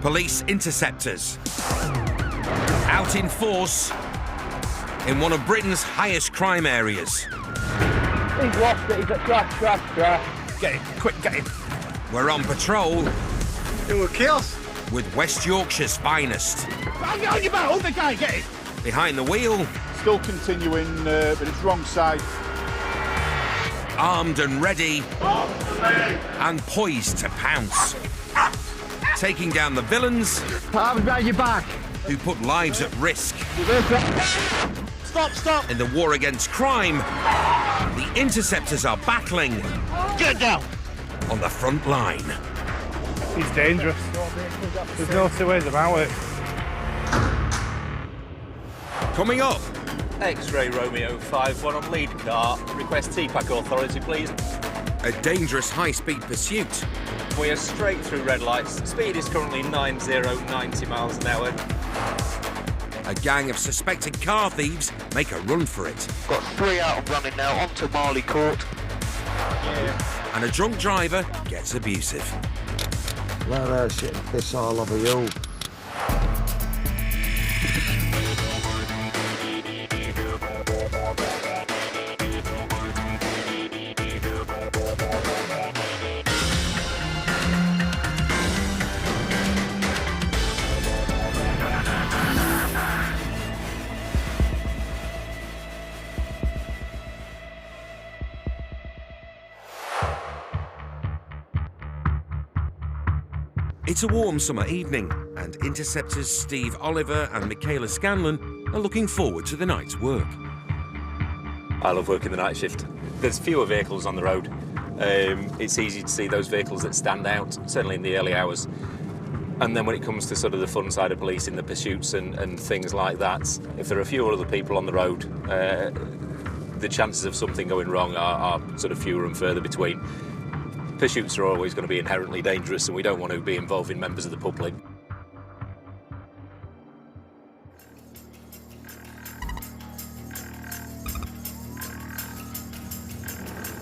Police Interceptors. Out in force in one of Britain's highest crime areas. He's lost it, he's at trash. Get him, quick, get him. We're on patrol. It will chaos. With West Yorkshire's finest. On your back, hold the guy, get it. Behind the wheel. Still continuing, but it's wrong side. Armed and ready. And poised to pounce. Taking down the villains. Arms behind your back. Who put lives at risk. Stop. In the war against crime, the Interceptors are battling. Get down. On the front line. He's dangerous. There's no two ways about it. Coming up. X-ray Romeo 5-1 on lead car. Request TPAC authority, please. A dangerous high-speed pursuit. We are straight through red lights. Speed is currently 90 miles an hour. A gang of suspected car thieves make a run for it. Got 3 out of running now, onto Marley Court. And a drunk driver gets abusive. Let her shit and piss all over you. It's a warm summer evening, and Interceptors Steve Oliver and Michaela Scanlon are looking forward to the night's work. I love working the night shift. There's fewer vehicles on the road. It's easy to see those vehicles that stand out, certainly in the early hours. And then when it comes to sort of the fun side of policing, the pursuits and things like that, if there are fewer other people on the road, the chances of something going wrong are sort of fewer and further between. Pursuits are always going to be inherently dangerous, and we don't want to be involving members of the public.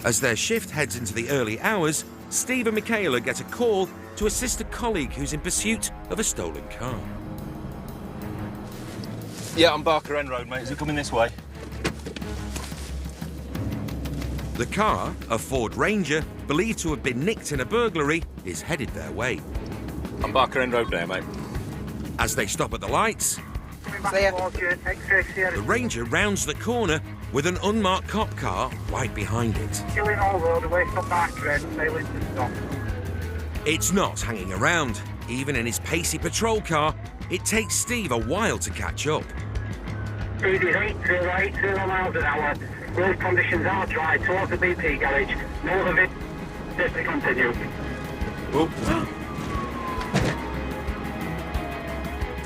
As their shift heads into the early hours, Steve and Michaela get a call to assist a colleague who's in pursuit of a stolen car. Yeah, on Barker End Road, mate. Is it coming this way? The car, a Ford Ranger, believed to have been nicked in a burglary, is headed their way. On Barker End Road now, mate. As they stop at the lights, the Ranger rounds the corner with an unmarked cop car right behind it. It's not hanging around. Even in his pacey patrol car, it takes Steve a while to catch up. Speed is 80 miles an hour. Road conditions are dry towards the BP garage. North of it, just to continue. Whoop.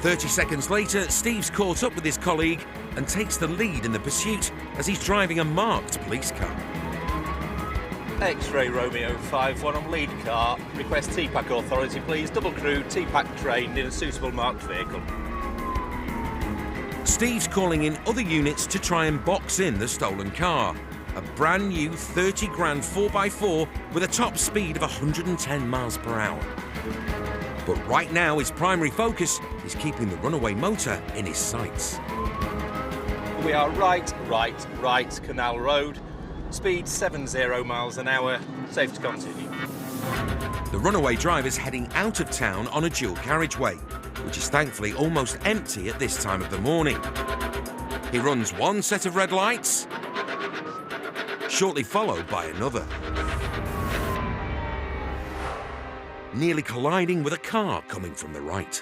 30 seconds later, Steve's caught up with his colleague and takes the lead in the pursuit as he's driving a marked police car. X-ray Romeo 5-1 on lead car. Request TPAC authority, please. Double crew, TPAC trained in a suitable marked vehicle. Steve's calling in other units to try and box in the stolen car. A brand new 30 grand 4x4 with a top speed of 110 miles per hour. But right now his primary focus is keeping the runaway motor in his sights. We are right, Canal Road. Speed 70 miles an hour. Safe to continue. The runaway driver's heading out of town on a dual carriageway, which is thankfully almost empty at this time of the morning. He runs one set of red lights, shortly followed by another. Nearly colliding with a car coming from the right.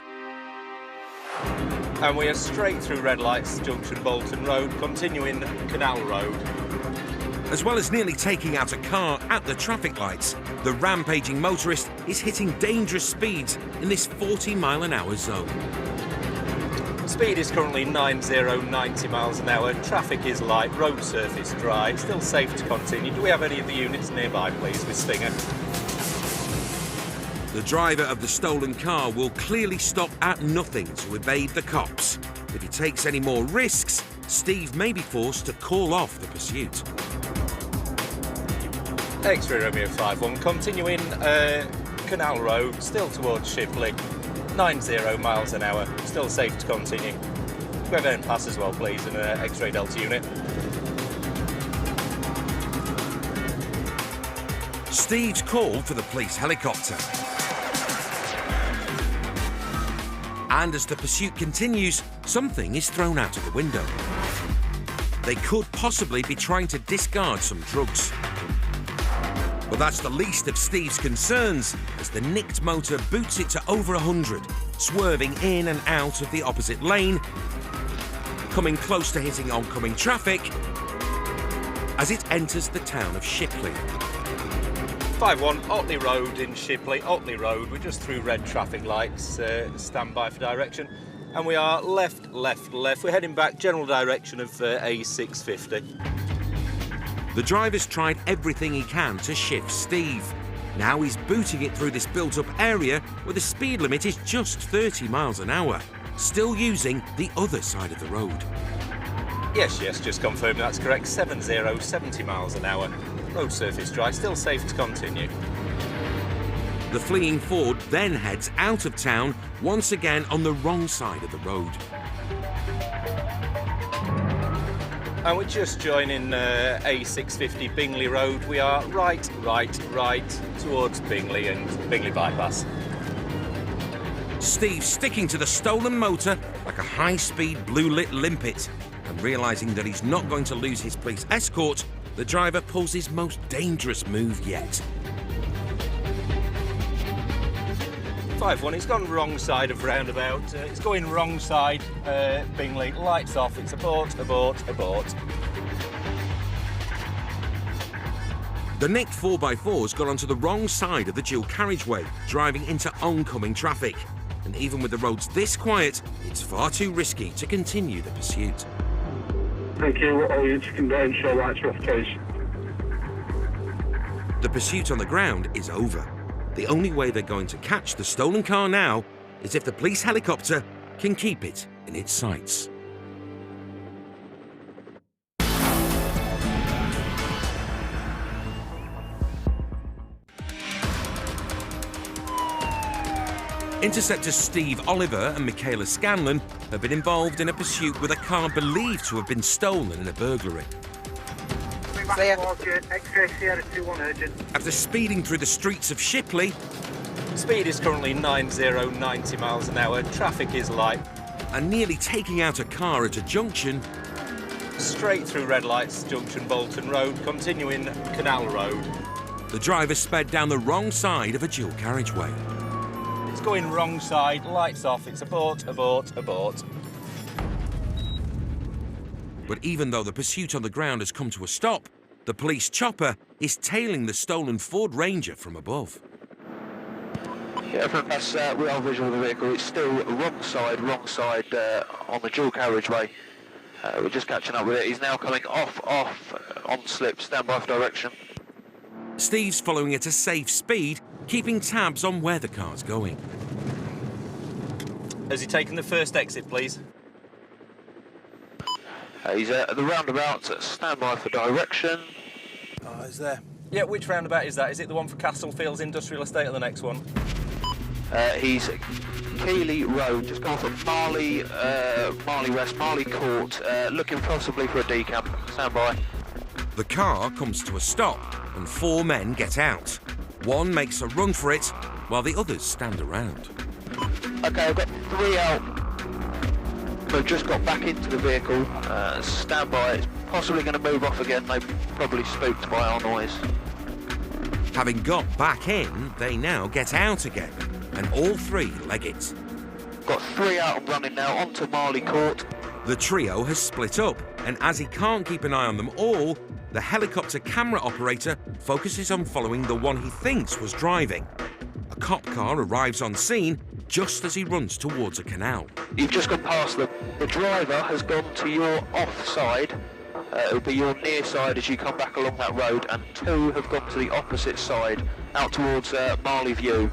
And we are straight through red lights, junction Bolton Road, continuing Canal Road. As well as nearly taking out a car at the traffic lights, the rampaging motorist is hitting dangerous speeds in this 40-mile-an-hour zone. Speed is currently 90 miles an hour. Traffic is light, road surface dry. Still safe to continue. Do we have any of the units nearby, please, with Stinger? The driver of the stolen car will clearly stop at nothing to evade the cops. If he takes any more risks, Steve may be forced to call off the pursuit. X-ray Romeo 5-1, continuing Canal Road, still towards Shipley. 90 miles an hour, still safe to continue. Go ahead and pass as well, please, in an X-ray Delta unit. Steve's called for the police helicopter. And as the pursuit continues, something is thrown out of the window. They could possibly be trying to discard some drugs. But that's the least of Steve's concerns, as the nicked motor boots it to over 100, swerving in and out of the opposite lane, coming close to hitting oncoming traffic as it enters the town of Shipley. 51 Otley Road in Shipley. Otley Road, we're just through red traffic lights, stand by for direction. And we are left, left, left. We're heading back, general direction of A650. The driver's tried everything he can to shift Steve. Now he's booting it through this built-up area where the speed limit is just 30 miles an hour, still using the other side of the road. Yes, just confirmed that's correct. 70 miles an hour. Road surface dry, still safe to continue. The fleeing Ford then heads out of town, once again on the wrong side of the road. And we're just joining A650 Bingley Road. We are right towards Bingley and Bingley Bypass. Steve sticking to the stolen motor like a high-speed blue-lit limpet, and realising that he's not going to lose his police escort, the driver pulls his most dangerous move yet. 51, it's gone wrong side of roundabout. It's going wrong side, Bingley, lights off, it's abort. The nicked 4x4's got onto the wrong side of the dual carriageway, driving into oncoming traffic. And even with the roads this quiet, it's far too risky to continue the pursuit. Thank you. All units can show lights off, please. The pursuit on the ground is over. The only way they're going to catch the stolen car now is if the police helicopter can keep it in its sights. Interceptors Steve Oliver and Michaela Scanlon have been involved in a pursuit with a car believed to have been stolen in a burglary. X-ray Sierra 21 urgent. After speeding through the streets of Shipley, Speed is currently 90 miles an hour, traffic is light. and nearly taking out a car at a junction, Straight through red lights, junction Bolton Road, continuing Canal Road. the driver sped down the wrong side of a dual carriageway. It's going wrong side, lights off, it's abort. But even though the pursuit on the ground has come to a stop, the police chopper is tailing the stolen Ford Ranger from above. Yeah, from us, we are visual of the vehicle. It's still wrong side on the dual carriageway. We're just catching up with it. He's now coming off, on slip, stand by for direction. Steve's following at a safe speed, keeping tabs on where the car's going. Has he taken the first exit, please? He's at the roundabout, stand by for direction. Oh, is there? Yeah, which roundabout is that? Is it the one for Castlefields Industrial Estate or the next one? He's Keeley Road, just gone from Marley West, Marley Court, looking possibly for a decamp. Stand by. The car comes to a stop and 4 men get out. One makes a run for it, while the others stand around. Okay, I've got 3 out. We've just got back into the vehicle. Stand by. It's possibly going to move off again. They probably spooked by our noise. Having got back in, they now get out again, and all 3 leg it. Got 3 out and running now onto Marley Court. The trio has split up, and as he can't keep an eye on them all, the helicopter camera operator focuses on following the one he thinks was driving. A cop car arrives on scene just as he runs towards a canal. You've just gone past them. The driver has gone to your off side. It'll be your near side as you come back along that road, and 2 have gone to the opposite side, out towards Marley View.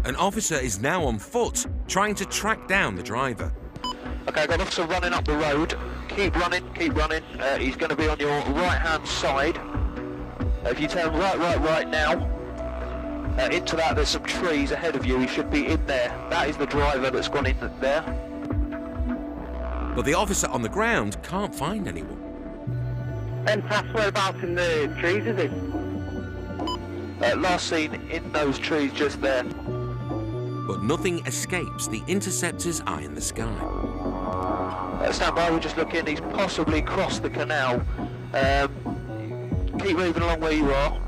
An officer is now on foot, trying to track down the driver. Okay, got an officer running up the road. Keep running. He's going to be on your right-hand side. If you turn right now, Into that, there's some trees ahead of you. He should be in there. That is the driver that's gone in there. But the officer on the ground can't find anyone. And past whereabouts in the trees is it? Last seen in those trees just there. But nothing escapes the Interceptor's eye in the sky. Stand by, we're just looking. He's possibly crossed the canal. Keep moving along where you are.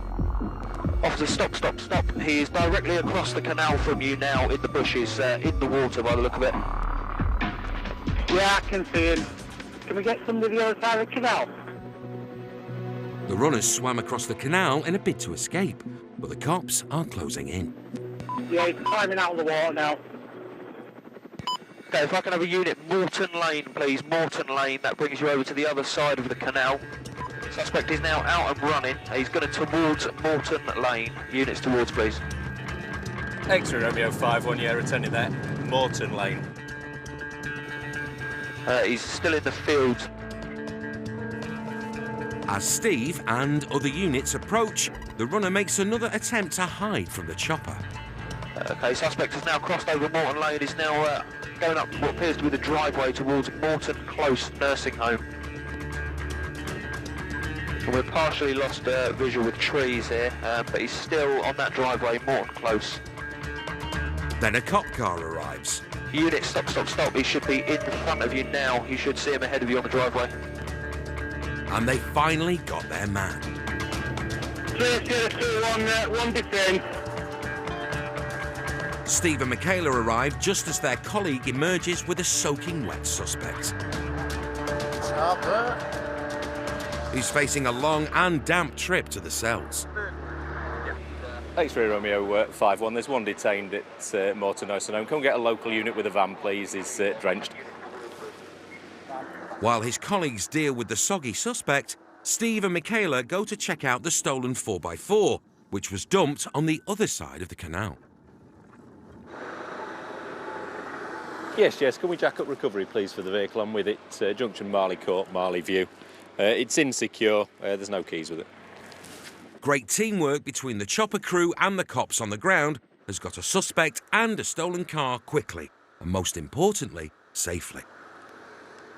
Officer, stop, stop, stop. He is directly across the canal from you now, in the bushes, in the water by the look of it. Yeah, I can see him. Can we get somebody the other side of the canal? The runners swam across the canal in a bid to escape, but the cops are closing in. Yeah, he's climbing out of the water now. Okay, if I can have a unit, Morton Lane, please. Morton Lane, that brings you over to the other side of the canal. Suspect is now out and running. He's going towards Morton Lane. Units towards, please. X-ray Romeo 5-1, yeah, attending there. Morton Lane. He's still in the field. As Steve and other units approach, the runner makes another attempt to hide from the chopper. Okay, suspect has now crossed over Morton Lane. He's now going up what appears to be the driveway towards Morton Close Nursing Home. And we're partially lost visual with trees here, but he's still on that driveway, Morton Close. Then a cop car arrives. Unit, stop, stop, stop. He should be in front of you now. You should see him ahead of you on the driveway. And they finally got their man. 1 defend. Steve and Michaela arrive just as their colleague emerges with a soaking wet suspect. Stop there. Who's facing a long and damp trip to the cells. X-ray Romeo 5-1, there's one detained at Morton Nursing Home. Can we get a local unit with a van, please? He's drenched. While his colleagues deal with the soggy suspect, Steve and Michaela go to check out the stolen 4x4, which was dumped on the other side of the canal. Yes, can we jack up recovery, please, for the vehicle? I'm with it, junction Marley Court, Marley View. It's insecure, there's no keys with it. Great teamwork between the chopper crew and the cops on the ground has got a suspect and a stolen car quickly, and most importantly, safely.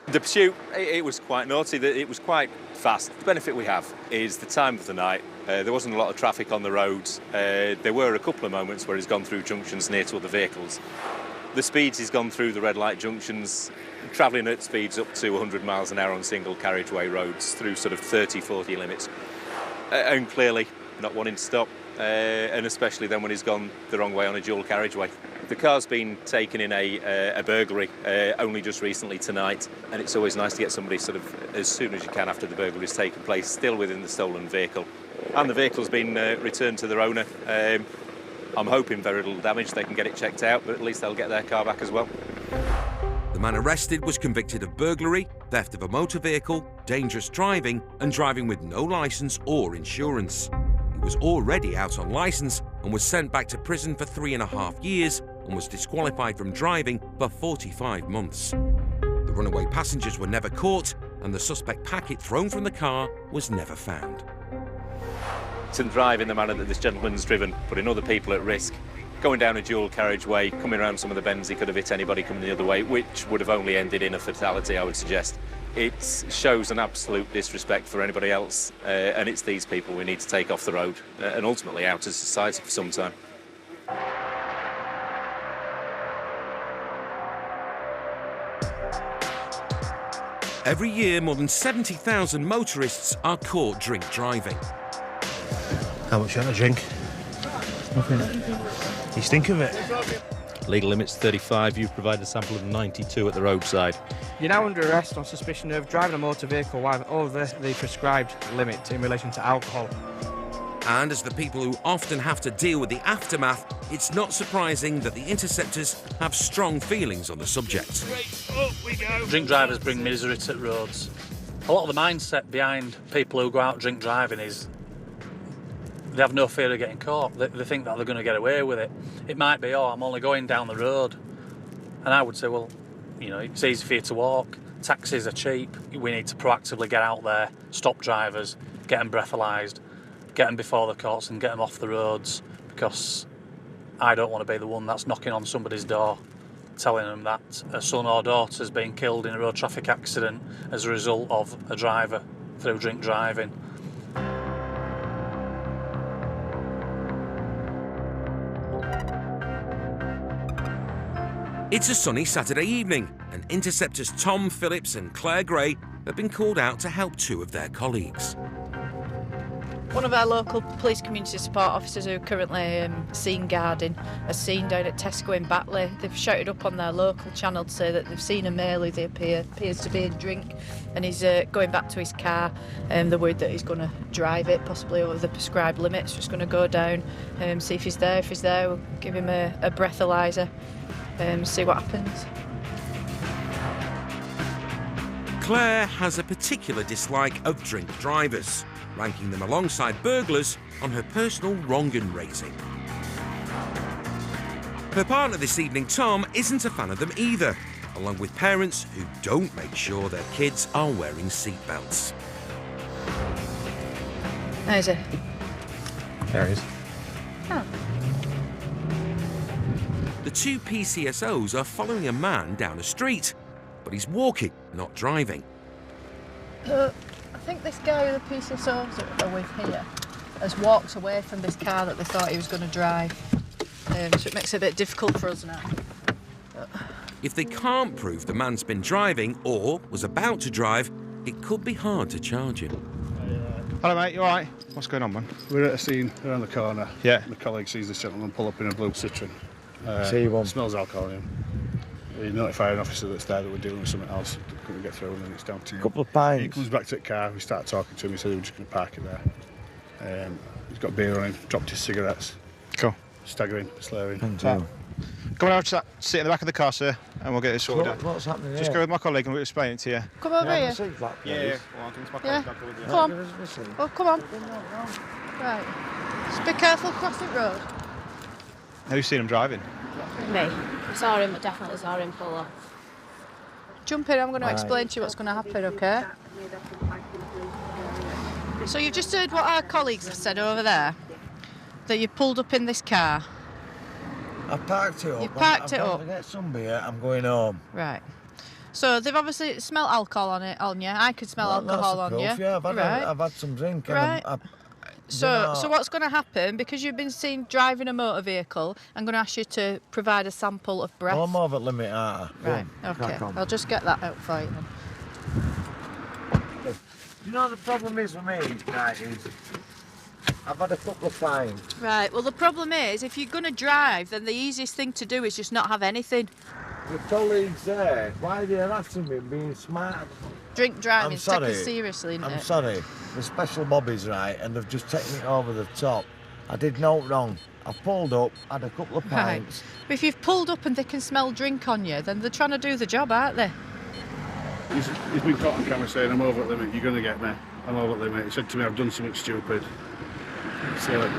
The pursuit, it was quite naughty, it was quite fast. The benefit we have is the time of the night. There wasn't a lot of traffic on the roads. There were a couple of moments where he's gone through junctions near to other vehicles. The speeds he's gone through the red light junctions, travelling at speeds up to 100 miles an hour on single carriageway roads through sort of 30, 40 limits. And clearly not wanting to stop, and especially then when he's gone the wrong way on a dual carriageway. The car's been taken in a burglary only just recently tonight, and it's always nice to get somebody sort of as soon as you can after the burglary's taken place, still within the stolen vehicle. And the vehicle's been returned to their owner. I'm hoping very little damage, they can get it checked out, but at least they'll get their car back as well. The man arrested was convicted of burglary, theft of a motor vehicle, dangerous driving, and driving with no licence or insurance. He was already out on licence and was sent back to prison for 3.5 years and was disqualified from driving for 45 months. The runaway passengers were never caught, and the suspect packet thrown from the car was never found. To drive in the manner that this gentleman's driven, putting other people at risk, going down a dual carriageway, coming around some of the bends, he could have hit anybody coming the other way, which would have only ended in a fatality, I would suggest. It shows an absolute disrespect for anybody else, and it's these people we need to take off the road and ultimately out of society for some time. Every year, more than 70,000 motorists are caught drink driving. How much you had to drink? Nothing. You stink of it. Legal limit's 35. You've provided a sample of 92 at the roadside. You're now under arrest on suspicion of driving a motor vehicle while over the prescribed limit in relation to alcohol. And as the people who often have to deal with the aftermath, it's not surprising that the Interceptors have strong feelings on the subject. Drink drivers bring misery to roads. A lot of the mindset behind people who go out drink driving is they have no fear of getting caught. They think that they're going to get away with it. It might be, oh, I'm only going down the road. And I would say, well, you know, it's easy for you to walk. Taxis are cheap. We need to proactively get out there, stop drivers, get them breathalyzed, get them before the courts and get them off the roads. because I don't want to be the one that's knocking on somebody's door telling them that a son or daughter's been killed in a road traffic accident as a result of a driver through drink driving. It's a sunny Saturday evening, and Interceptors Tom Phillips and Claire Gray have been called out to help two of their colleagues. One of our local police community support officers who are currently scene guarding a scene down at Tesco in Batley. They've shouted up on their local channel to say that they've seen a male who appears to be in drink, and he's going back to his car. They're worried that he's going to drive it, possibly over the prescribed limits, just going to go down, see if he's there. If he's there, we'll give him a breathalyser, see what happens. Claire has a particular dislike of drink drivers, ranking them alongside burglars on her personal wrong-un rating. Her partner this evening, Tom, isn't a fan of them either, along with parents who don't make sure their kids are wearing seatbelts. How is it? There he is. Oh. The two PCSOs are following a man down a street, but he's walking, not driving. I think this guy who the PCSOs are with here has walked away from this car that they thought he was going to drive. So it makes it a bit difficult for us now. If they can't prove the man's been driving or was about to drive, it could be hard to charge him. Hello, mate. You all right? What's going on, man? We're at a scene around the corner. Yeah. My colleague sees this gentleman pull up in a blue Citroen. C1. Smells alcohol in him. He notified an officer that's there that we're dealing with something else. Couldn't get through, and then it's down to you. Couple of pints. He comes back to the car. We start talking to him. He said he was just going to park it there. He's got beer on him. Dropped his cigarettes. Cool. Staggering, slurring. Come on over, sit in the back of the car, sir, and we'll get this sorted out. What's happening here? Just go with my colleague and we'll explain it to you. Come over here. Yeah. Come on. Oh, come on. Right. Just be careful crossing the road. Who's seen him driving? Me. I saw him, definitely saw him pull off. Jump in, I'm going to explain to you what's going to happen, OK? So you've just heard what our colleagues have said over there, that you pulled up in this car. I parked it up. You parked it up? I'm going to get some beer, I'm going home. Right. So they've obviously smelled alcohol on you. I could smell alcohol on you. Yeah, I've had some drink. And Right. So what's going to happen, because you've been seen driving a motor vehicle, I'm going to ask you to provide a sample of breath. Well, I'm over at limit, aren't I? Right, OK. I'll just get that out for you then. You know the problem is with me, right, is I've had a couple of times. Right, well the problem is, if you're going to drive, then the easiest thing to do is just not have anything. The colleagues there, why are they harassing me being smart? Drink driving, I'm take it seriously, isn't I'm it? sorry, the special bobbies, right, and they've just taken it over the top. I did no wrong. I pulled up, had a couple of Right. pints. But if you've pulled up and they can smell drink on you, then they're trying to do the job, aren't they? He's been caught on camera saying, I'm over at limit, you're going to get me. I'm over at limit. He said to me, I've done something stupid. So,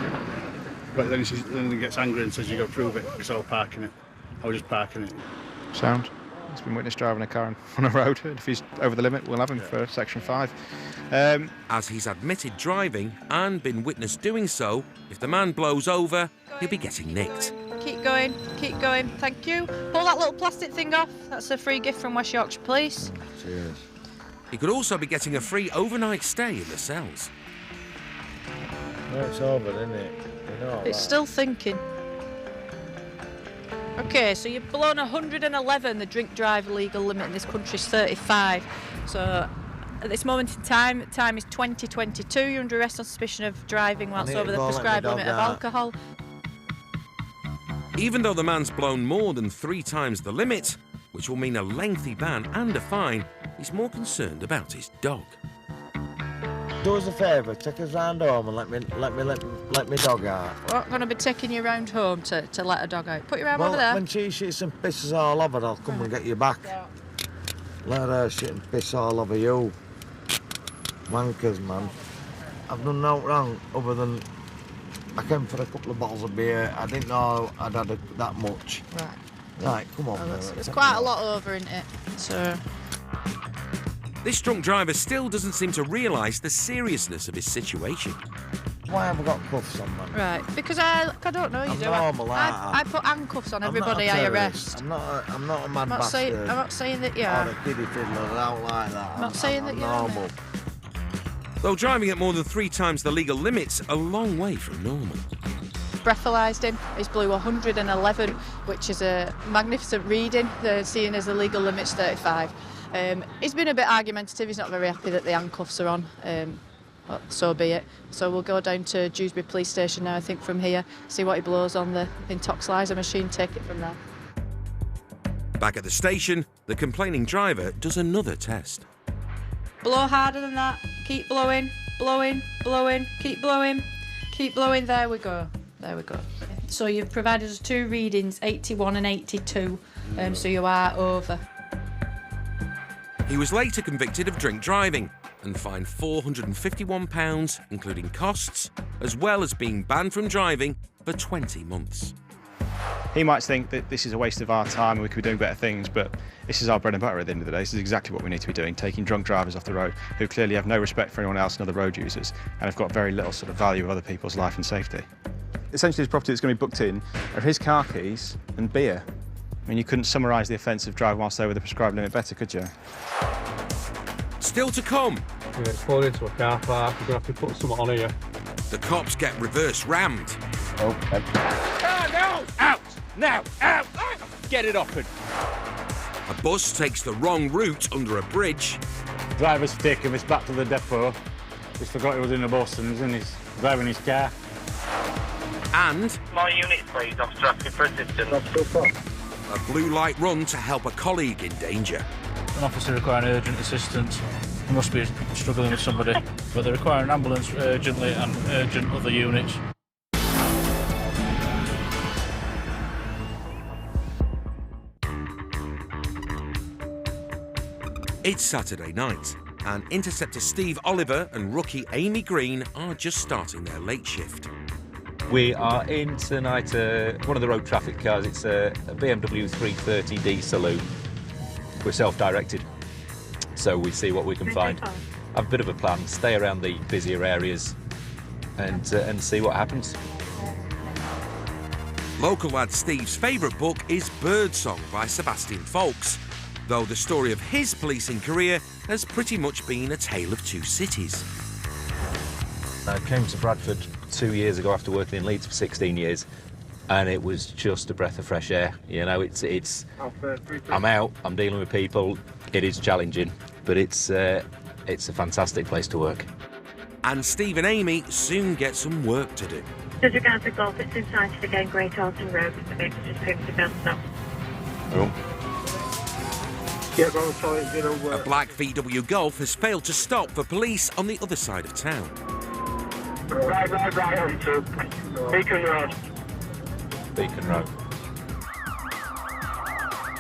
but then he gets angry and says, you've got to prove it, because I was parking it. I was just parking it. Sound. He's been witness driving a car on a road. If he's over the limit, we'll have him for Section 5. As he's admitted driving and been witness doing so, if the man blows over, he'll be getting nicked. Keep going, thank you. Pull that little plastic thing off. That's a free gift from West Yorkshire Police. Cheers. He could also be getting a free overnight stay in the cells. No, it's over, isn't it? You know It's that. still thinking. OK, so you've blown 111. The drink drive legal limit in this country is 35. So at this moment in time, the time is 20:22. You're under arrest on suspicion of driving whilst over the prescribed limit of alcohol. Even though the man's blown more than 3 times the limit, which will mean a lengthy ban and a fine, he's more concerned about his dog. Do us a favour, take us round home and let me dog out. We're not going to be taking you round home to let a dog out. Put your arm over there. When she shits and pisses all over, I'll come and get you back. Let her shit and piss all over you. Wankers, man. I've done no wrong other than I came for a couple of bottles of beer. I didn't know I'd had that much. Right. Right, come on. There's quite a lot over, isn't it? So. This drunk driver still doesn't seem to realise the seriousness of his situation. Why have I got cuffs on, man? Right, because I don't know you I'm do. normal, I put handcuffs on everybody I'm not a I terrorist. arrest. I'm not a mad bastard. I'm not saying that you Or are. a kiddie fiddler. I don't like that. I'm not saying that I'm you are. normal. Though driving at more than 3 times the legal limits, a long way from normal. Breathalyzed him. He's blew 111, which is a magnificent reading, seeing as the legal limit's 35. He's been a bit argumentative. He's not very happy that the handcuffs are on. But so be it. So we'll go down to Dewsbury Police Station now, I think, from here, see what he blows on the intoxilizer machine, take it from there. Back at the station, the complaining driver does another test. Blow harder than that. Keep blowing, blowing, blowing, keep blowing, keep blowing. There we go. There we go. So you've provided us 2 readings, 81 and 82, so you are over. He was later convicted of drink driving and fined £451, including costs, as well as being banned from driving for 20 months. He might think that this is a waste of our time and we could be doing better things, but this is our bread and butter at the end of the day. This is exactly what we need to be doing, taking drunk drivers off the road who clearly have no respect for anyone else and other road users and have got very little sort of value of other people's life and safety. Essentially, his property that's going to be booked in are his car keys and beer. I mean, you couldn't summarise the offence of driving whilst over the prescribed limit better, could you? Still to come. Yeah, it's falling into a car park. We're going to have to put something on here. The cops get reverse rammed. Okay. No! Out! Now! Out! Get it open. A bus takes the wrong route under a bridge. Driver's taken us back to the depot. He's forgot he was in the bus and he's driving his car. And My unit, please, officer, asking for assistance. a blue light run to help a colleague in danger. An officer requiring urgent assistance. He must be struggling with somebody, but they require an ambulance urgently and urgent other units. It's Saturday night, and Interceptor Steve Oliver and rookie Amy Green are just starting their late shift. We are in tonight, one of the road traffic cars. It's a BMW 330D saloon. We're self-directed, so we see what we can find. Have a bit of a plan, stay around the busier areas and see what happens. Local lad Steve's favourite book is Birdsong by Sebastian Faulks, though the story of his policing career has pretty much been a tale of 2 cities. I came to Bradford 2 years ago after working in Leeds for 16 years, and it was just a breath of fresh air. You know, I'm out, I'm dealing with people. It is challenging, but it's a fantastic place to work. And Steve and Amy soon get some work to do. With regards to golf, it's inside again, Great Alton Road, the vehicle just hopes to bounce up. Oh. A black VW Golf has failed to stop for police on the other side of town. Right, officer. Beacon Road. Beacon Road.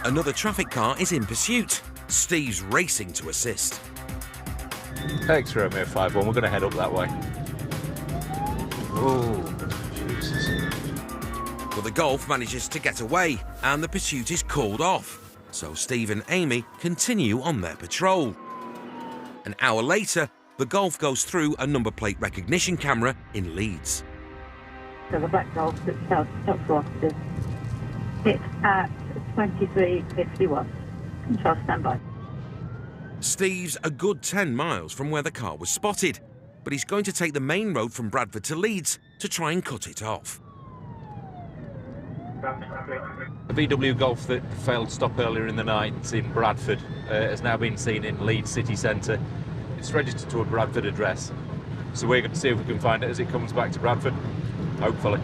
Another traffic car is in pursuit. Steve's racing to assist. X Romeo 51, we're going to head up that way. Oh, Jesus. But the Golf manages to get away and the pursuit is called off. So Steve and Amy continue on their patrol. An hour later, the Golf goes through a number plate recognition camera in Leeds. So the black Golf that starts top officers. It's at 23:51. Control standby. Steve's a good 10 miles from where the car was spotted, but he's going to take the main road from Bradford to Leeds to try and cut it off. The VW Golf that failed stop earlier in the night in Bradford has now been seen in Leeds city centre. It's registered to a Bradford address, so we're going to see if we can find it as it comes back to Bradford, hopefully.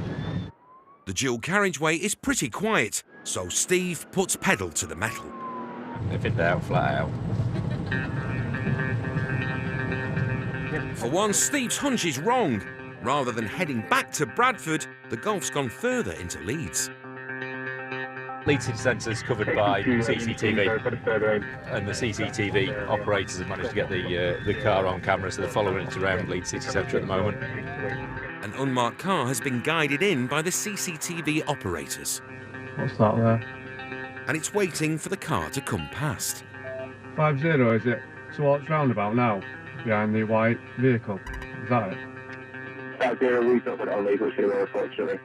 The dual carriageway is pretty quiet, so Steve puts pedal to the metal. If in doubt, flat out. For once, Steve's hunch is wrong. Rather than heading back to Bradford, the Golf's gone further into Leeds. Leeds city centre is covered by CCTV, and the CCTV operators have managed to get the car on camera, so they're following it around Leeds city centre at the moment. An unmarked car has been guided in by the CCTV operators. What's that there? And it's waiting for the car to come past. 50, is it? Towards roundabout now, behind the white vehicle. Is that it? 0, we've not got it on legal anyway, unfortunately.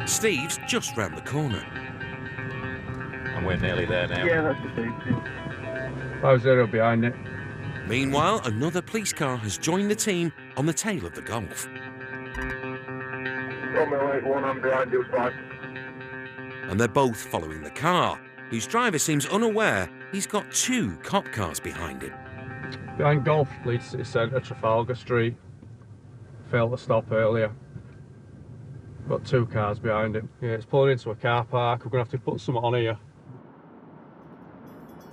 Steve's just round the corner. And we're nearly there now. Yeah, that's the same. 5-0 behind it. Meanwhile, another police car has joined the team on the tail of the Golf. On my way, 1 on behind you, 5. And they're both following the car, whose driver seems unaware he's got 2 cop cars behind him. Behind Golf, Leeds City Centre, Trafalgar Street. Failed to stop earlier. Got 2 cars behind him. Yeah, it's pulling into a car park. We're going to have to put something on here.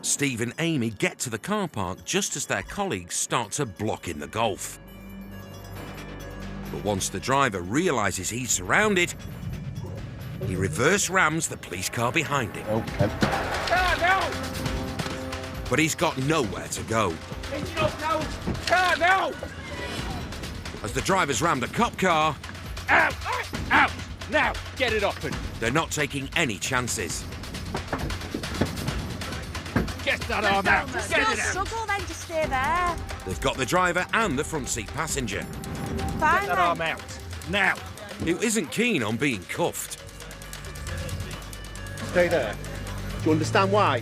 Steve and Amy get to the car park just as their colleagues start to block in the Golf. But once the driver realises he's surrounded, he reverse rams the police car behind him. But he's got nowhere to go. As the driver's rammed a cop car, Out! Out! Now, get it open. they're not taking any chances. Get that arm out. Get it out. Struggle then to stay there. They've got the driver and the front seat passenger, Fine Get that arm out. Now. who isn't keen on being cuffed. Stay there. Do you understand why?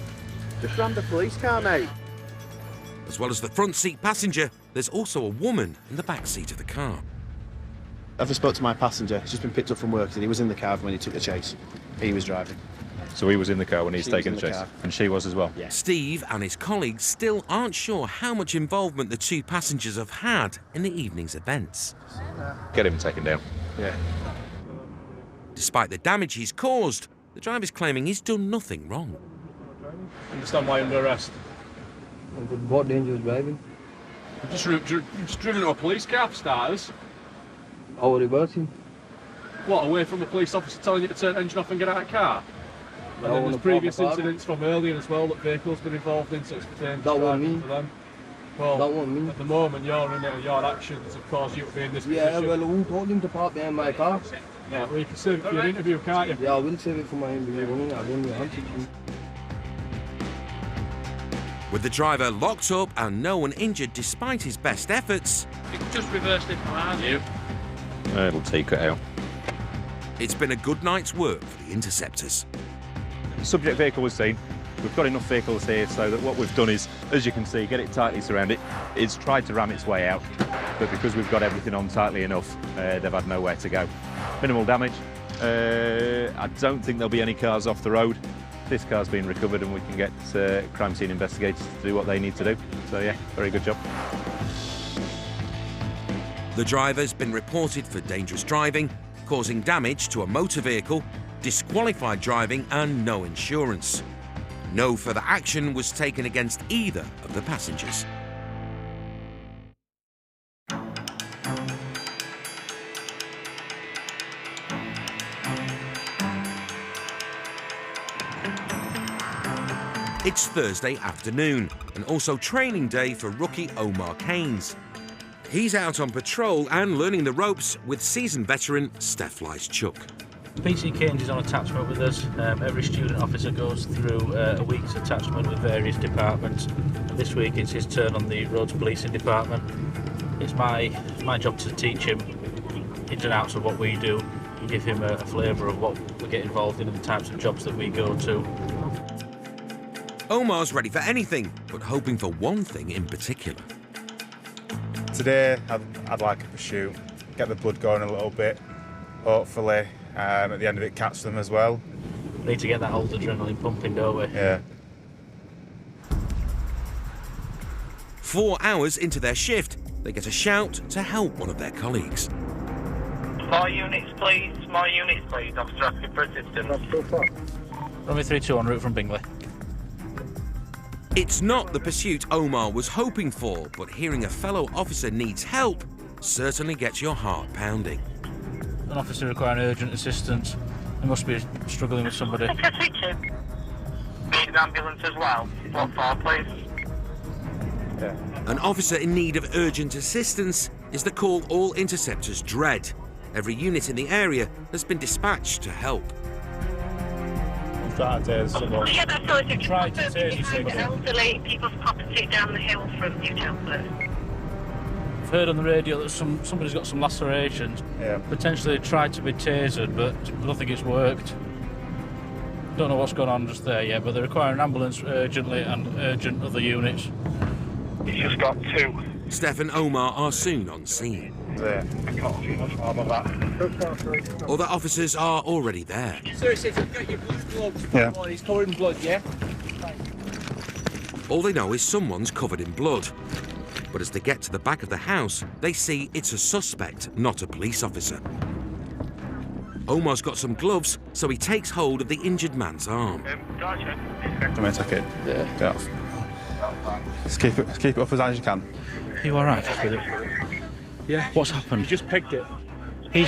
Just rammed the police car, mate. As well as the front seat passenger, there's also a woman in the back seat of the car. I've just spoke to my passenger. He's just been picked up from work and he was in the car when he took the chase. He was driving. So he was in the car when he's She was taken in the the chase? car. And she was as well? Yeah. Steve and his colleagues still aren't sure how much involvement the 2 passengers have had in the evening's events. Get him taken down. Yeah. Despite the damage he's caused, the driver's claiming he's done nothing wrong. Understand why you're under arrest? What dangerous driving? You've just driven to a police car for starters. How are reversing? What, away from a police officer telling you to turn the engine off and get out of the car? And then there's previous incidents from earlier as well that vehicles been involved in, so it's pertaining to driving for them. Well, That wasn't me. at the moment you're in it, your actions have caused you to be in this Yeah, position. well, who told him to park behind my car? Yeah, well, you can save it for your interview, can't you? Yeah, I will save it for my interview. I don't want to. With the driver locked up and no one injured despite his best efforts, You could just reverse it behind you. It'll take it out. it's been a good night's work for the Interceptors. The subject vehicle was seen. We've got enough vehicles here so that what we've done is, as you can see, get it tightly surrounded. It's tried to ram its way out, but because we've got everything on tightly enough, they've had nowhere to go. Minimal damage. I don't think there'll be any cars off the road. This car's been recovered and we can get crime scene investigators to do what they need to do. So yeah, very good job. The driver's been reported for dangerous driving, causing damage to a motor vehicle, disqualified driving and no insurance. No further action was taken against either of the passengers. It's Thursday afternoon and also training day for rookie Omar Keynes. He's out on patrol and learning the ropes with seasoned veteran Steph Chuck. PC Keynes is on attachment with us. Every student officer goes through a week's attachment with various departments. This week it's his turn on the roads policing department. It's my job to teach him ins and outs of what we do and give him a flavour of what we get involved in and the types of jobs that we go to. Omar's ready for anything, but hoping for one thing in particular. Today, I'd like a pursuit, get the blood going a little bit, hopefully, at the end of it, catch them as well. We need to get that old adrenaline pumping, don't we? Yeah. 4 hours into their shift, they get a shout to help one of their colleagues. More units, please. More units, please. Officer asking for assistance. Runway 32 en route from Bingley. It's not the pursuit Omar was hoping for, but hearing a fellow officer needs help certainly gets your heart pounding. An officer requiring urgent assistance. They must be struggling with somebody. Need an ambulance as well. What for, please? Yeah. An officer in need of urgent assistance is the call all interceptors dread. Every unit in the area has been dispatched to help. I'm trying to tase someone. Yeah, that's all. Try to tase somebody. Elderly people's property down the hill from Newtown. heard on the radio that somebody's got some lacerations. Yeah. Potentially tried to be tasered, but I don't think it's worked. Don't know what's going on just there yet, but they require an ambulance urgently and urgent other units. He's just got 2. Steph and Omar are soon on scene. There. I can't see much more than that. Other officers are already there. Sir, says you've got your gloves. Yeah. He's covered in blood, yeah? All they know is someone's covered in blood. But as they get to the back of the house, they see it's a suspect, not a police officer. Omar's got some gloves, so he takes hold of the injured man's arm. Come here, take it. Yeah. Get off. Just keep it up as high as you can. Are you alright with it? Yeah. What's happened? He just pegged it. He's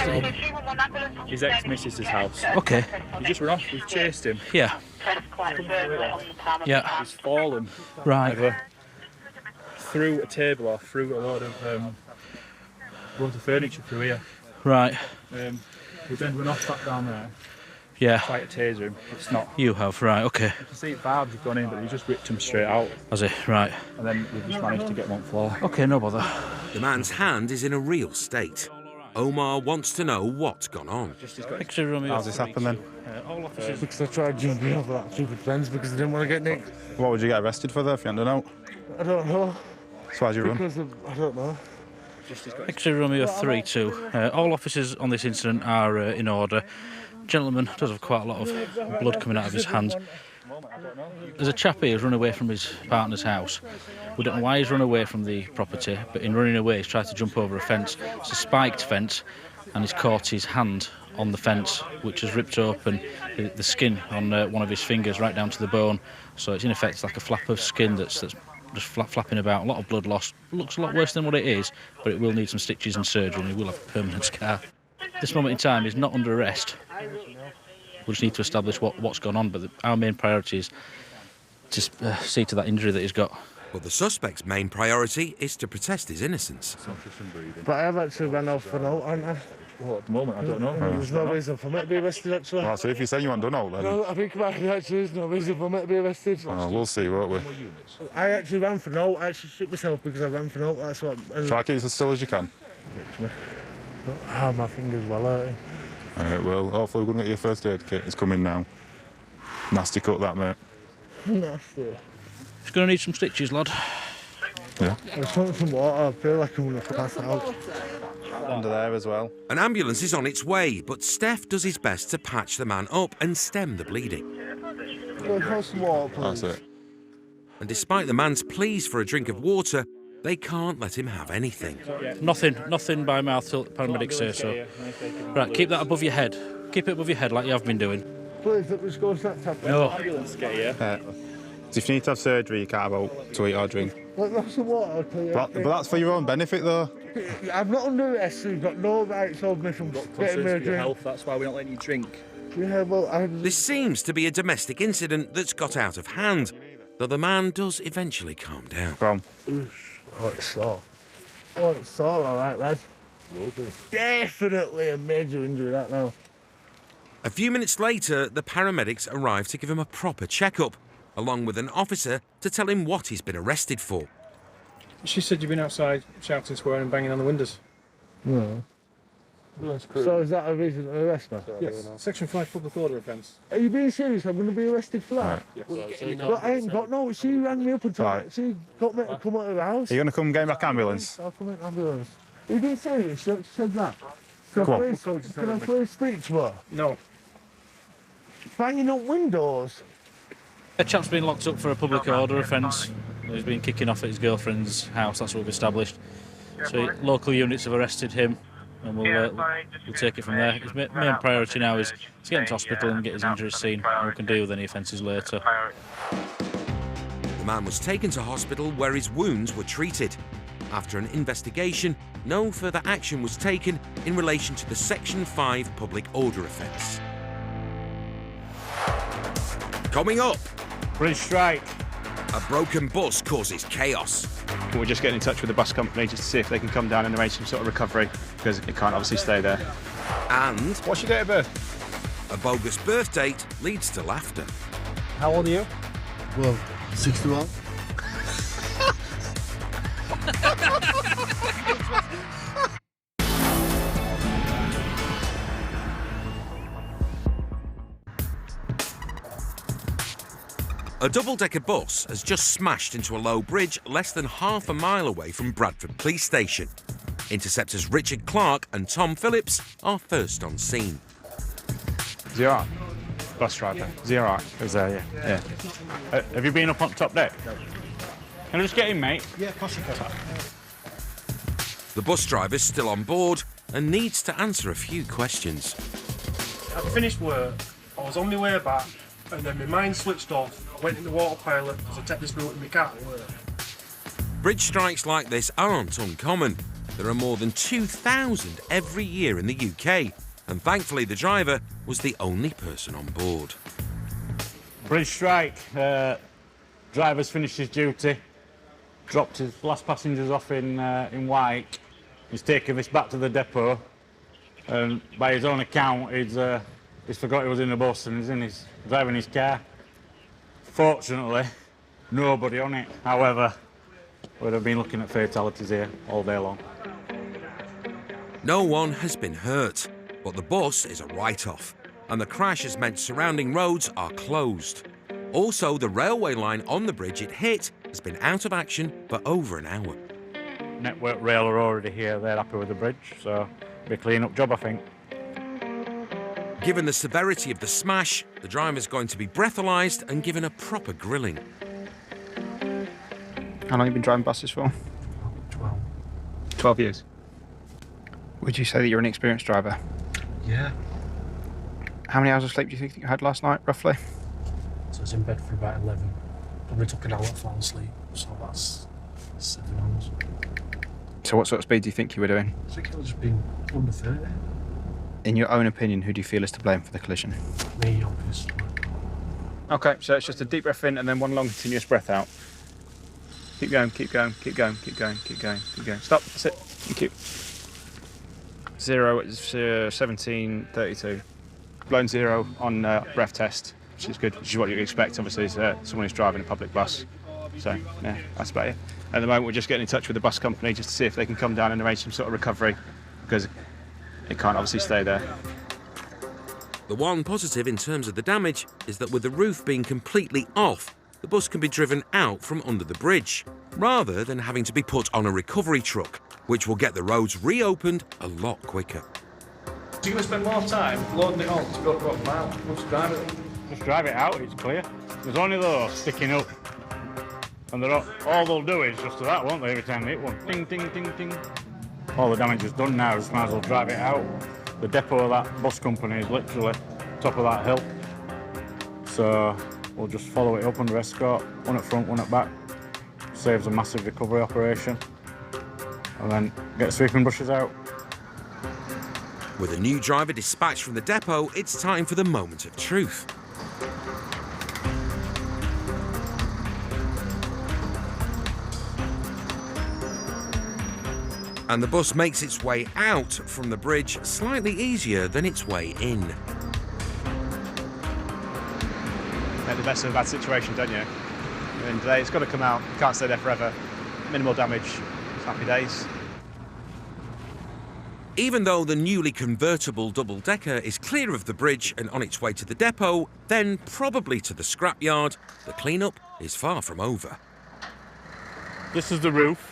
His ex-missus's house. Okay. He just ran off. We've chased him. Yeah. Yeah. He's fallen. Right. Through a table or through a load of furniture through here. Right. We then run off back down there. Yeah. Try to taser him. It's not. You have, right, okay. You can see barbs have gone in, but he just ripped him straight out. Has he? Right. And then we just managed to get him on floor. Okay, no bother. The man's hand is in a real state. Omar wants to know what's gone on. Picture room. How's this happened then? All officers. Because I tried jumping over that stupid fence because I didn't want to get nicked. What would you get arrested for there if you hadn't done out? I don't know. So why'd you run? Because I don't know. Picture Romeo 3-2. All officers on this incident are in order. Gentleman does have quite a lot of blood coming out of his hands. There's a chap here who's run away from his partner's house. We don't know why he's run away from the property, but in running away he's tried to jump over a fence. It's a spiked fence, and he's caught his hand on the fence, which has ripped open the skin on one of his fingers right down to the bone. So it's in effect like a flap of skin that's just flapping about. A lot of blood loss. Looks a lot worse than what it is, but it will need some stitches and surgery, and he will have a permanent scar. This moment in time, he's not under arrest. We just need to establish what's gone on, but our main priority is to see to that injury that he's got. Well, the suspect's main priority is to protest his innocence. But I have actually run off for now, haven't I? Well, at the moment, I don't know. There's no reason for me to be arrested, actually. Well, so if you're saying you want done out, then... No, I think actually there's no reason for me to be arrested. Oh, we'll see, won't we? I actually ran for no. I actually shit myself because I ran for no. That's what... Try to keep it as still as you can. My finger's well hurting. Alright, well, hopefully we're going to get your first aid kit. It's coming now. Nasty cut, that, mate. Nasty. He's going to need some stitches, lad. Yeah. I just want some water. I feel like I'm going to pass out. Under there as well. An ambulance is on its way, but Steph does his best to patch the man up and stem the bleeding. Have some water, please. That's it. And despite the man's pleas for a drink of water, they can't let him have anything. Nothing by mouth till paramedics say so. Right, keep that above your head. Keep it above your head like you have been doing. Please, let me just go snap tap. No. Ambulance get you. If you need to have surgery, you can't have out to eat or drink. Have some water, I'll tell you. But that's for your own benefit, though. I'm not under arrest, so you've got no rights over me from getting me a drink. Health, that's why we're not letting you drink. Yeah, well, This seems to be a domestic incident that's got out of hand, though the man does eventually calm down. Go on. Oh, it's sore. Oh, it's sore, all right, lad. Definitely a major injury, that now. A few minutes later, the paramedics arrive to give him a proper checkup, along with an officer to tell him what he's been arrested for. She said you've been outside shouting, swearing and banging on the windows. No. So is that a reason to arrest me? Yes. Section 5 public order offence. Are you being serious? I'm going to be arrested for that? Yes. But I ain't got no. She rang me up and told me. She got me to come out of the house. Are you going to come and get back ambulance? I'll come in ambulance. Are you being serious? She said that. So Come on. can I please speak to her? No. Banging up windows? A chap's been locked up for a public order offence. He's been kicking off at his girlfriend's house, that's what we've established. So local units have arrested him, and we'll take it from there. His main priority now is to get him to hospital and get his injuries seen, and we can deal with any offences later. The man was taken to hospital where his wounds were treated. After an investigation, no further action was taken in relation to the Section 5 public order offence. Coming up, Bridge strike. A broken bus causes chaos. We're just getting in touch with the bus company just to see if they can come down and arrange some sort of recovery, because it can't obviously stay there. And what's your date of birth? A bogus birth date leads to laughter. How old are you? Well, 61. A double-decker bus has just smashed into a low bridge less than half a mile away from Bradford Police Station. Interceptors Richard Clark and Tom Phillips are first on scene. Is he alright? Bus driver. Is he alright? Is there, yeah. Have you been up on top deck? No. Can I just get in, mate? Yeah, of course you can. The bus driver's still on board and needs to answer a few questions. I'd finished work, I was on my way back, and then my mind switched off. I went into autopilot because I take this route in my car to work. Bridge strikes like this aren't uncommon. There are more than 2,000 every year in the UK, and thankfully the driver was the only person on board. Bridge strike. Driver's finished his duty, dropped his last passengers off in Wyke. He's taken this back to the depot, and by his own account, he's forgot he was in the bus and he's driving his car. Fortunately, nobody on it. However, we'd have been looking at fatalities here all day long. No one has been hurt, but the bus is a write-off, and the crash has meant surrounding roads are closed. Also, the railway line on the bridge it hit has been out of action for over an hour. Network Rail are already here, they're happy with the bridge, so it'll be a clean-up job, I think. Given the severity of the smash, the driver's going to be breathalyzed and given a proper grilling. How long have you been driving buses for? 12. 12 years. Would you say that you're an experienced driver? Yeah. How many hours of sleep do you think you had last night, roughly? So I was in bed for about 11. Probably took an hour to fall asleep, so that's 7 hours. So what sort of speed do you think you were doing? I think it was just been under 30. In your own opinion, who do you feel is to blame for the collision? Me, obviously. Okay, so it's just a deep breath in and then one long continuous breath out. Keep going, keep going, keep going, keep going, keep going, keep going. Stop, that's it. Thank you. 0 at 17:32. Blown 0 on breath test, which is good, which is what you expect, obviously, as someone who's driving a public bus. So, yeah, that's about it. At the moment, we're just getting in touch with the bus company just to see if they can come down and arrange some sort of recovery, because it can't obviously stay there. The one positive in terms of the damage is that with the roof being completely off, the bus can be driven out from under the bridge, rather than having to be put on a recovery truck, which will get the roads reopened a lot quicker. So you're going to spend more time loading it on to go to a mile? Just drive it. Just drive it out, it's clear. There's only those sticking up. And all they'll do is just do that, won't they, every time they hit one? Ding, ding, ding, ding. All the damage is done now, just might as well drive it out. The depot of that bus company is literally top of that hill. So we'll just follow it up under escort, one at front, one at back. Saves a massive recovery operation. And then get sweeping brushes out. With a new driver dispatched from the depot, it's time for the moment of truth. And the bus makes its way out from the bridge slightly easier than its way in. Make the best of a bad situation, don't you? And today it's got to come out, you can't stay there forever. Minimal damage, happy days. Even though the newly convertible double-decker is clear of the bridge and on its way to the depot, then probably to the scrapyard, the clean-up is far from over. This is the roof.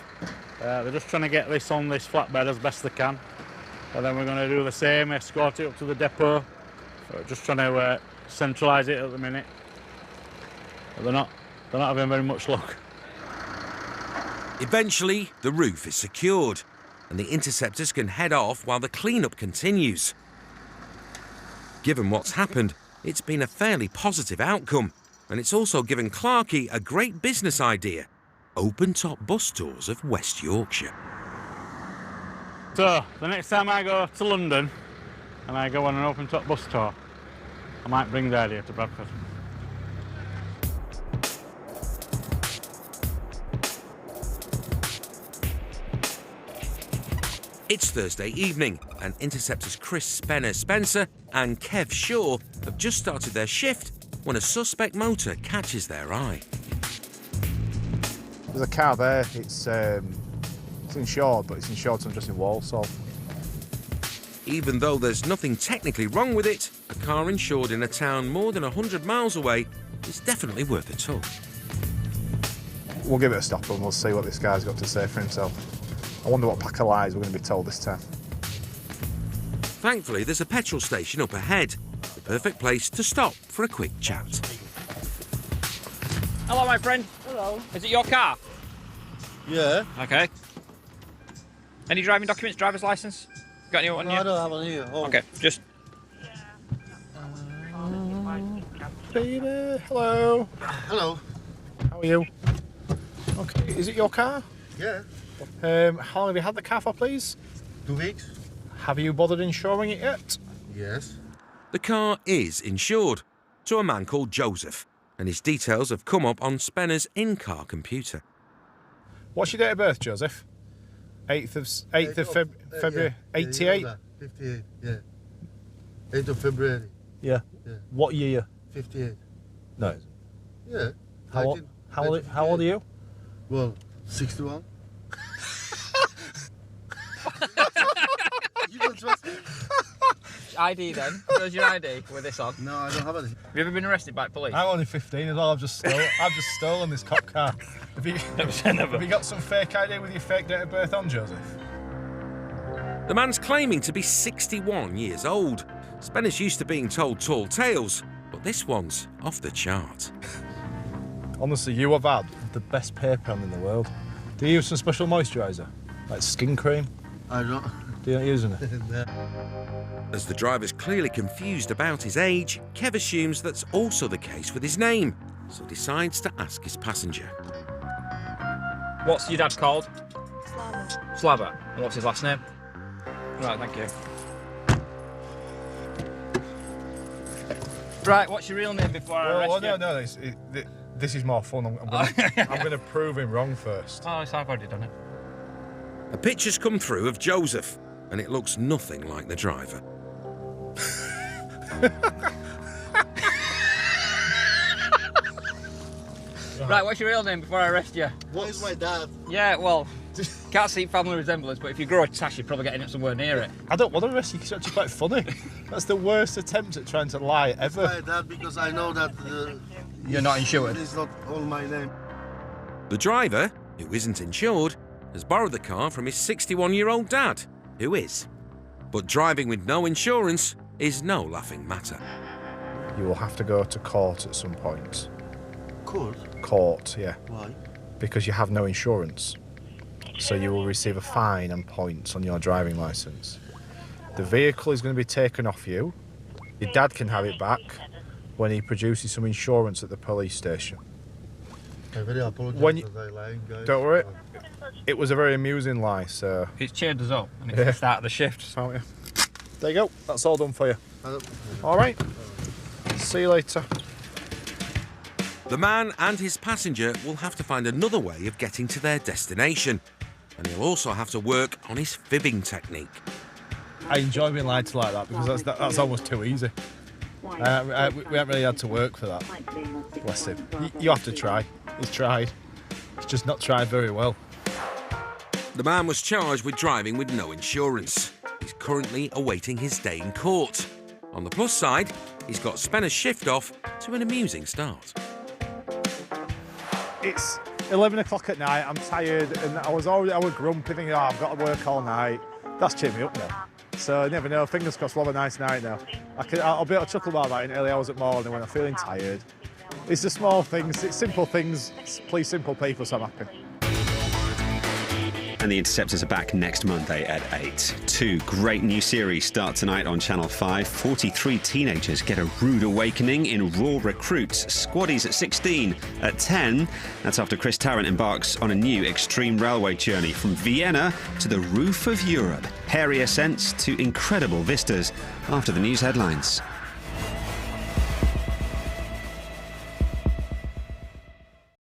They're just trying to get this on this flatbed as best they can. And then we're going to do the same, escort it up to the depot. So just trying to centralise it at the minute. But they're not having very much luck. Eventually, the roof is secured, and the Interceptors can head off while the clean-up continues. Given what's happened, it's been a fairly positive outcome, and it's also given Clarkey a great business idea: open-top bus tours of West Yorkshire. So, the next time I go to London and I go on an open-top bus tour, I might bring the idea to Bradford. It's Thursday evening, and Interceptors Chris Spencer and Kev Shaw have just started their shift when a suspect motor catches their eye. There's a car there, it's insured, but it's insured so just in Walsall. Even though there's nothing technically wrong with it, a car insured in a town more than 100 miles away is definitely worth a tug. We'll give it a stop and we'll see what this guy's got to say for himself. I wonder what pack of lies we're going to be told this time. Thankfully, there's a petrol station up ahead, the perfect place to stop for a quick chat. Hello, my friend. Hello. Is it your car? Yeah. Okay. Any driving documents, driver's license? Got any on you? I don't have any here. Oh. Okay, just... Baby, hello. Hello. How are you? Okay, is it your car? Yeah. How long have you had the car for, please? 2 weeks. Have you bothered insuring it yet? Yes. The car is insured to a man called Joseph, and his details have come up on Spenner's in-car computer. What's your date of birth, Joseph? 8th of February, 88? 58, yeah. 8th of February. Yeah. Yeah. What year? 58. No. Yeah. How old are you? Well, 61. You don't trust me? ID then? Where's your ID with this on? No, I don't have any. Have you ever been arrested by police? I'm only 15 as well. I've just stolen this cop car. Have you got some fake ID with your fake date of birth on, Joseph? The man's claiming to be 61 years old. Spenner's used to being told tall tales, but this one's off the chart. Honestly, you have had the best paper on in the world. Do you use some special moisturiser? Like skin cream? I don't. Do you not using it? No. As the driver's clearly confused about his age, Kev assumes that's also the case with his name, so decides to ask his passenger. What's your dad called? Slabber. And what's his last name? Right, thank you. Right, what's your real name before I arrest you? No, this is more fun. I'm going to prove him wrong first. Oh, I've already done it. A picture's come through of Joseph, and it looks nothing like the driver. Right, what's your real name before I arrest you? What's my dad? Yeah, well, can't see family resemblance, but if you grow a tash, you're probably getting it somewhere near it. I don't want to arrest you because it's actually quite funny. That's the worst attempt at trying to lie ever. My dad, because I know that you're not insured. It's not all my name. The driver, who isn't insured, has borrowed the car from his 61-year-old dad, who is. But driving with no insurance is no laughing matter. You will have to go to court at some point. Court? Court, yeah. Why? Because you have no insurance. So you will receive a fine and points on your driving licence. The vehicle is going to be taken off you. Your dad can have it back when he produces some insurance at the police station. I very apologise for that lying, guys. Don't worry. It was a very amusing lie, so... It's cheered us up, and it's the start of the shift. Aren't you? There you go. That's all done for you. All right. See you later. The man and his passenger will have to find another way of getting to their destination, and he'll also have to work on his fibbing technique. I enjoy being lied to like that because that's almost too easy. We haven't really had to work for that. Bless him. You have to try. He's tried. He's just not tried very well. The man was charged with driving with no insurance. He's currently awaiting his day in court. On the plus side, he's got Spenner's shift off to an amusing start. It's 11 o'clock at night, I'm tired, and I was grumpy thinking, oh, I've got to work all night. That's cheered me up now. So I never know, fingers crossed we'll have a nice night now. I'll be able to chuckle about that in early hours at morning when I'm feeling tired. It's the small things, it's simple things, please simple people, so I'm happy. And the Interceptors are back next Monday at 8. 2 great new series start tonight on Channel 5. 43 teenagers get a rude awakening in Raw Recruits. Squaddies at 16. At 10, that's after Chris Tarrant embarks on a new extreme railway journey from Vienna to the roof of Europe. Hairy ascents to incredible vistas after the news headlines.